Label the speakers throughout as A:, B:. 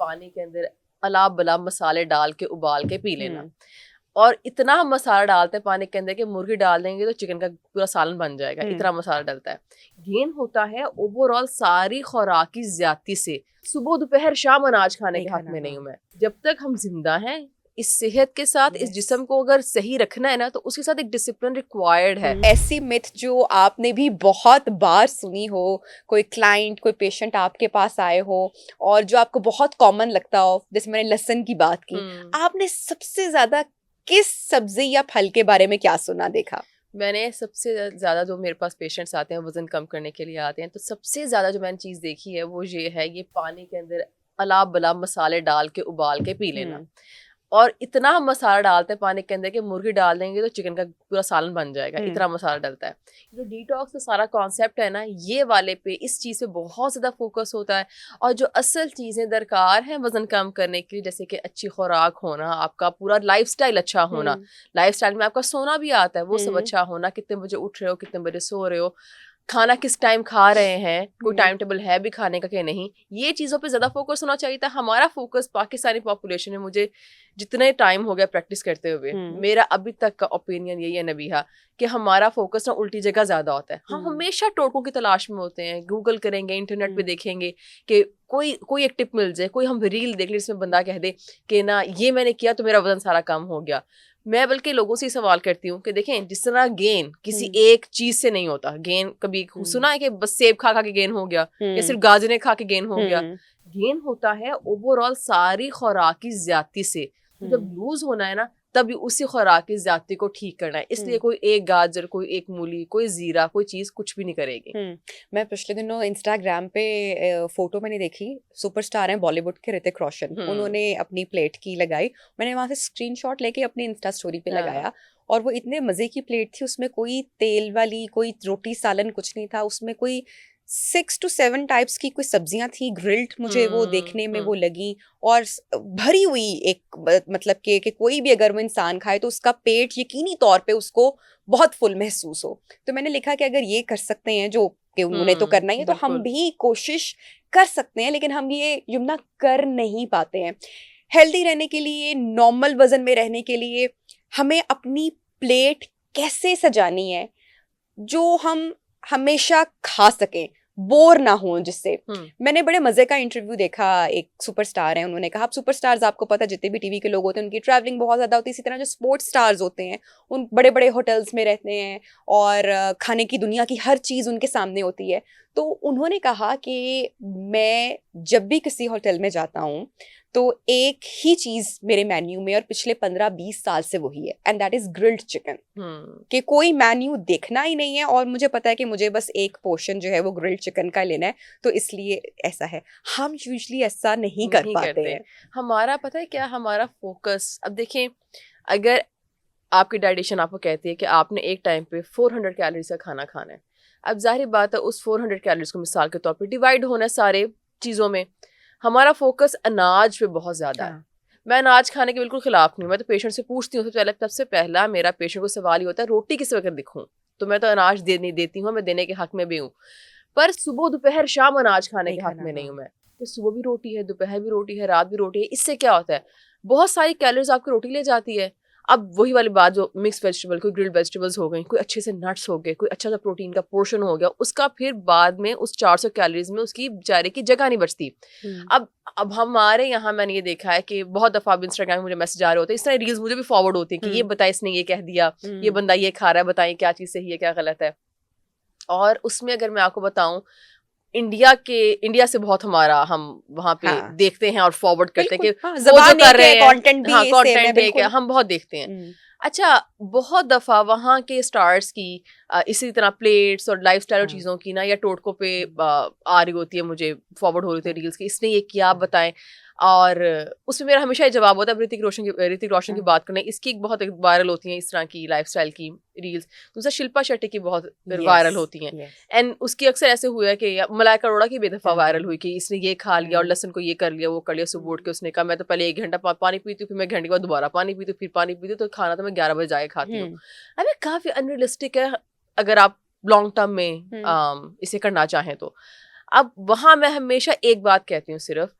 A: पानी के अंदर अला बला मसाले डाल के उबाल के पी लेना। और इतना हम मसाला डालते हैं पानी के अंदर कि मुर्गी डाल देंगे तो चिकन का पूरा सालन बन जाएगा, इतना मसाला डलता है। गेन होता है ओवरऑल सारी खुराक की ज्यादती से। सुबह दोपहर शाम अनाज खाने के हक में नहीं हूँ मैं। जब तक हम जिंदा हैं, इस सेहत के साथ इस जिस्म को अगर सही रखना है ना, तो उसके साथ एक डिसिप्लिन रिक्वायर्ड है।
B: ऐसी मिथ जो आपने भी बहुत बार सुनी हो, कोई क्लाइंट कोई पेशेंट आपके पास आए हो और जो आपको बहुत कॉमन लगता हो, जैसे मैंने लहसुन की बात की, आपने सबसे ज्यादा किस सब्जी या फल के बारे में क्या सुना देखा?
A: मैंने सबसे ज़्यादा जो मेरे पास पेशेंट्स आते हैं वज़न कम करने के लिए आते हैं, तो सबसे ज़्यादा जो मैंने चीज़ देखी है वो ये है, ये पानी के अंदर अला बला मसाले डाल के उबाल के पी लेना। और इतना हम मसाला डालते हैं पानी के अंदर कि मुर्गी डाल देंगे तो चिकन का पूरा सालन बन जाएगा, इतना मसाला डलता है। जो डिटॉक्स का सारा कॉन्सेप्ट है ना, ये वाले पे इस चीज़ पे बहुत ज़्यादा फोकस होता है। और जो असल चीज़ें दरकार हैं वज़न कम करने के लिए, जैसे कि अच्छी खुराक होना, आपका पूरा लाइफस्टाइल अच्छा होना, लाइफस्टाइल में आपका सोना भी आता है, वो सब अच्छा होना, कितने बजे उठ रहे हो, कितने बजे सो रहे हो, खाना किस टाइम खा रहे हैं, कोई टाइम टेबल है भी खाने का कि नहीं, ये चीज़ों पे ज़्यादा फोकस होना चाहिए था। हमारा फोकस पाकिस्तानी पॉपुलेशन में, मुझे जितने टाइम हो गया प्रैक्टिस करते हुए, मेरा अभी तक का ओपिनियन यही है नबीहा, कि हमारा फोकस ना उल्टी जगह ज़्यादा होता है। हम हमेशा टोटकों की तलाश में होते हैं, गूगल करेंगे, इंटरनेट पे देखेंगे कि कोई एक टिप मिल जाए, कोई हम रील देख ले जिसमें बंदा कह दे कि ना ये मैंने किया तो मेरा वजन सारा कम हो गया। मैं बल्कि लोगों से सवाल करती हूँ कि देखें, जिस तरह गेन किसी एक चीज से नहीं होता। गेन कभी सुना है कि बस सेब खा खा के गेन हो गया, या सिर्फ गाजरें खा के गेन हो गया? गेन होता है ओवरऑल सारी खुराक की ज्यादती से। तो जब लूज होना है ना, तभी उसी खुराक की ज्यादती को ठीक करना है। इसलिए कोई एक गाजर, कोई एक मूली, कोई जीरा, कोई चीज कुछ भी नहीं करेगी।
B: मैं पिछले दिनों इंस्टाग्राम पे फोटो मैंने देखी, सुपरस्टार हैं बॉलीवुड के ऋतिक रोशन, उन्होंने अपनी प्लेट की लगाई, मैंने वहां से स्क्रीनशॉट लेके अपनी इंस्टा स्टोरी पे लगाया, और वो इतने मजे की प्लेट थी, उसमें कोई तेल वाली, कोई रोटी सालन कुछ नहीं था, उसमें कोई 6 to 7 टाइप्स की कोई सब्जियां थी ग्रिल्ड, मुझे वो देखने में वो लगी, और भरी हुई एक मतलब कि कोई भी अगर वो इंसान खाए तो उसका पेट यकीनी तौर पे उसको बहुत फुल महसूस हो। तो मैंने लिखा कि अगर ये कर सकते हैं, जो कि उन्होंने तो करना ही है, तो हम भी कोशिश कर सकते हैं, लेकिन हम ये युम्ना कर नहीं पाते हैं। हेल्दी रहने के लिए, नॉर्मल वजन में रहने के लिए हमें अपनी प्लेट कैसे सजानी है जो हम हमेशा खा सकें, बोर ना हो जिससे। मैंने बड़े मजे का इंटरव्यू देखा, एक सुपरस्टार है, उन्होंने कहा, आप सुपरस्टार्स आपको पता जितने भी टीवी के लोग होते हैं उनकी ट्रैवलिंग बहुत ज्यादा होती है, इसी तरह जो स्पोर्ट्स स्टार्स होते हैं उन बड़े बड़े होटल्स में रहते हैं और खाने की दुनिया की हर चीज उनके सामने होती है। तो उन्होंने कहा कि मैं जब भी किसी होटल में जाता हूँ तो एक ही चीज मेरे मेन्यू में, और पिछले 15-20 साल से वही है, and that is grilled chicken. कि कोई मेन्यू देखना ही नहीं है और मुझे पता है कि मुझे बस एक पोर्शन जो है वो ग्रिल्ड चिकन का लेना है, तो इसलिए ऐसा है। हम यूजुअली ऐसा नहीं कर पाते हैं।
A: हमारा पता है क्या, हमारा फोकस, अब देखें, अगर आपकी डाइटिशियन आपको कहती है कि आपने एक टाइम पे 400 कैलोरीज का खाना खाना है, अब जाहिर बात है उस 400 कैलोरीज को मिसाल के तौर पे डिवाइड होना है सारे चीज़ों में। हमारा फोकस अनाज पे बहुत ज़्यादा है। मैं अनाज खाने के बिल्कुल खिलाफ नहीं हूँ। मैं तो पेशेंट से पूछती हूँ, सबसे पहला मेरा पेशेंट को सवाल ही होता है, रोटी किस वक्त दिखूँ? तो मैं तो अनाज नहीं देती हूँ, मैं देने के हक में भी हूँ, पर सुबह दोपहर शाम अनाज खाने के हक में नहीं हूँ मैं। तो सुबह भी रोटी है, दोपहर भी रोटी है, रात भी रोटी है। इससे क्या होता है, बहुत सारी कैलोरीज आपकी रोटी ले जाती है। अब वही वाली बात, जो मिक्स वेजिटेबल, कोई ग्रिल्ड वेजिटेबल्स हो गई, कोई अच्छे से नट्स हो गए, कोई अच्छा सा प्रोटीन का पोर्शन हो गया, उसका फिर बाद में उस 400 कैलोरीज में उसकी बेचारे की जगह नहीं बचती। अब हमारे यहाँ मैंने ये देखा है कि बहुत दफ़ा अब इंस्टाग्राम में मुझे मैसेज आ रहे होते हैं, इस तरह रील्स मुझे भी फॉरवर्ड होती हैं कि ये बताए, इसने ये कह दिया, ये बंदा ये खा रहा है, बताइए क्या चीज़ सही है क्या गलत है। और उसमें अगर मैं आपको बताऊं, इंडिया से बहुत हमारा, हम वहाँ पे देखते हैं और फॉरवर्ड करते हैं कि वो जो कर रहे हैं, कंटेंट हम बहुत देखते हैं। अच्छा, बहुत दफ़ा वहाँ के स्टार्स की इसी तरह प्लेट्स और लाइफस्टाइल और चीज़ों की ना, या टोटकों पे आ रही होती है, मुझे फॉरवर्ड हो रही होती है रील्स की, इसने ये किया, आप बताएं। और उसमें मेरा हमेशा ये जवाब होता है, ऋतिक रोशन की बात करने, इसकी बहुत वायरल होती हैं इस तरह की लाइफस्टाइल की रील्स। दूसरा शिल्पा शेट्टी की बहुत वायरल होती हैं, एंड उसकी अक्सर ऐसे हुआ है कि मलाइका अरोड़ा की बेदफा वायरल हुई कि इसने ये खा लिया और लहसुन को ये कर लिया, वो कर लिया। सुबह उठ के उसने कहा मैं तो पहले 1 घंटा पानी पीती हूँ, फिर मैं घंटे के बाद दोबारा पानी पीती हूँ, फिर पानी पीती हूँ, तो खाना तो मैं 11 बजे जाके खाती हूँ। अभी काफी अनरियलिस्टिक है अगर आप लॉन्ग टर्म में इसे करना चाहें तो। अब वहां मैं हमेशा एक बात कहती हूँ सिर्फ,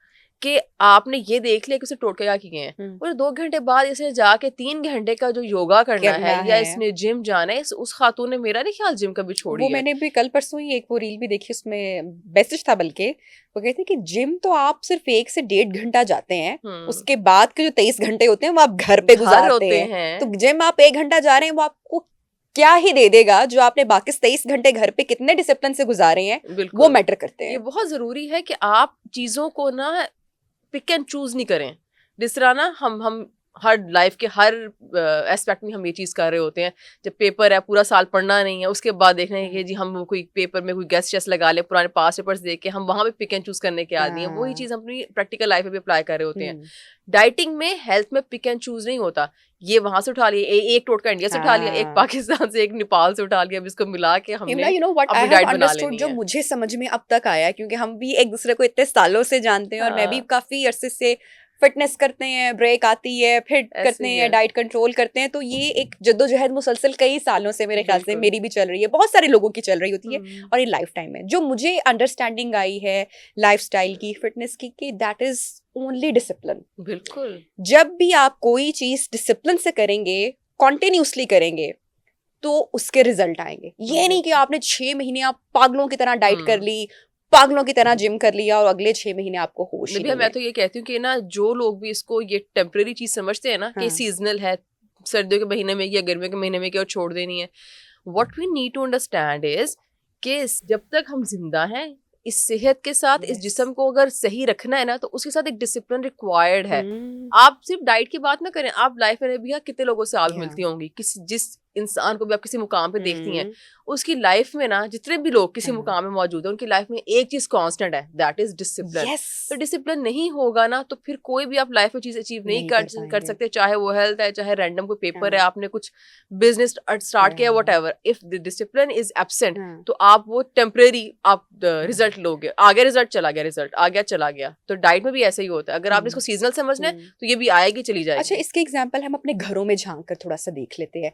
A: कि आपने ये देख लिया कि उसने टोटका क्या किए हैं, और 2 घंटे बाद इसने जाके 3 घंटे का जो योगा करना है या इसने जिम जाना है, उस खातून ने मेरा नहीं ख्याल जिम कभी छोड़ी
B: वो
A: है।
B: मैंने भी कल परसों ही एक वो रील भी देखी, उसमें मैसेज था बल्कि, वो कहते हैं कि जिम तो आप सिर्फ 1 से 1.5 घंटा जाते हैं, उसके बाद के जो 23 घंटे होते हैं वो आप घर पे गुजारते हैं। तो जिम आप 1 घंटा जा रहे हैं, वो आपको क्या ही दे देगा जो आपने बाकी 23 घंटे घर पे कितने डिसिप्लिन से गुजारे हैं, वो मैटर करते हैं।
A: ये बहुत जरूरी है कि आप चीजों को ना पिक एंड चूज नहीं करें। जिस तरह ना हम हर लाइफ के हर एस्पेक्ट में हम ये चीज़ कर रहे होते हैं, जब पेपर है पूरा साल पढ़ना नहीं है, उसके बाद देखना है कि जी हम कोई पेपर में कोई गेस्ट चेस्ट लगा ले, पुराने पास पेपर्स देख के हम वहाँ पे पिक एंड चूज करने के आदमी हैं। वही चीज़ हम अपनी प्रैक्टिकल लाइफ में भी अप्लाई कर रहे होते हैं। डाइटिंग में, हेल्थ में पिक एंड चूज नहीं होता। ये वहां से उठा लिया, एक टोटका इंडिया से उठा लिया, एक पाकिस्तान से, एक नेपाल से उठा लिया, अब इसको मिला के हमने अपनी डाइट बना लेनी है।
B: जो मुझे समझ में अब तक आया, क्योंकि हम भी एक दूसरे को इतने सालों से जानते हैं और मैं भी काफी अरसे से फिटनेस करते हैं, ब्रेक आती है, फिट करते हैं, डाइट कंट्रोल करते हैं, तो ये एक जद्दोजहद मुसलसल कई सालों से मेरे ख्याल से मेरी भी चल रही है, बहुत सारे लोगों की चल रही होती है, और ये लाइफ टाइम है। जो मुझे अंडरस्टैंडिंग आई है लाइफस्टाइल की, फिटनेस की, कि दैट इज ओनली डिसिप्लिन।
A: बिल्कुल,
B: जब भी आप कोई चीज डिसिप्लिन से करेंगे, कॉन्टिन्यूसली करेंगे, तो उसके रिजल्ट आएंगे। ये नहीं कि आपने 6 महीने आप पागलों की तरह डाइट कर ली, पागलों की तरह जिम कर लिया और अगले 6 महीने आपको होश ही नहीं है।
A: मैं तो ये कहती हूँ कि ना जो लोग भी इसको ये टेम्परेरी चीज समझते हैं ना, कि सीजनल है, सर्दियों के महीने में या गर्मियों के महीने में कि और छोड़ देनी है, what we need to understand is कि जब तक हम जिंदा हैं, इस सेहत के साथ इस जिस्म को अगर सही रखना है ना, तो उसके साथ एक डिसिप्लिन रिक्वायर्ड है। आप सिर्फ डाइट की बात ना करें, आप लाइफ में भी कितने लोगों से आप मिलती होंगी, किसी जिस इंसान को भी आप किसी मुकाम पे देखती हैं, उसकी लाइफ में ना जितने भी लोग किसी मुकाम में मौजूद है, उनकी लाइफ में एक चीज कांस्टेंट है, दैट इज डिसिप्लिन। तो डिसिप्लिन नहीं होगा ना, तो फिर कोई भी आप लाइफ में चीज अचीव नहीं कर सकते, चाहे वो हेल्थ है, चाहे रैंडम कोई पेपर है, आपने कुछ बिजनेस स्टार्ट किया, whatever, if the discipline is absent, तो आप वो टेम्परेरी आप रिजल्ट लोगे, आ गया रिजल्ट, चला गया रिजल्ट, आ गया चला गया। तो डाइट में भी ऐसा ही होता है, अगर आपने इसको सीजनल समझना है तो ये भी आएगी चली जाएगी।
B: अच्छा, इसके एग्जांपल हम अपने घरों में झांक कर थोड़ा सा देख लेते हैं।